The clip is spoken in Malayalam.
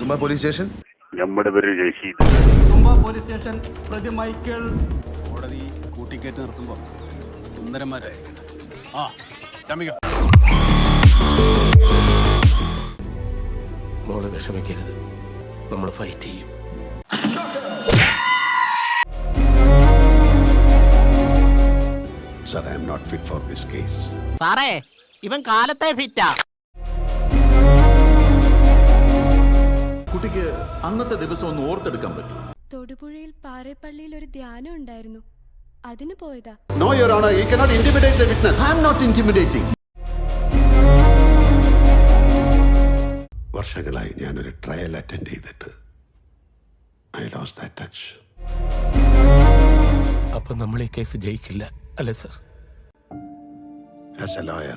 തുമ്പ പോലീസ് സ്റ്റേഷൻ. നമ്മുടെ പേര് രശീദ്. തുമ്പ പോലീസ് സ്റ്റേഷൻ പ്രതി മൈക്കിൾ. കോടതി കൂട്ടിക്കയറ്റി നിർത്തുമ്പോൾ സുന്ദരന്മാരായി മോളെ വിഷമിക്കരുത്, നമ്മൾ ഫൈറ്റ് ചെയ്യും. Sir, I am not fit for this case. സാറേ, ഇവൻ കാലത്തെ ഫിറ്റാ. കുട്ടിക്ക് അന്നത്തെ ദിവസം ഒന്ന് ഓർത്തെടുക്കാൻ പറ്റും. തൊടുപുഴയിൽ പാറേപ്പള്ളിയിൽ ഒരു ധ്യാനം ഉണ്ടായിരുന്നു, അതിന് പോയതാ. No, Your Honor, he cannot intimidate the witness. I am not intimidating. വർഷങ്ങളായി ഞാനൊരു ട്രയൽ അറ്റൻഡ് ചെയ്തിട്ട് I lost that touch. അപ്പൊ നമ്മൾ ഈ കേസ് ജയിക്കില്ല അല്ലേ സർ? As a lawyer,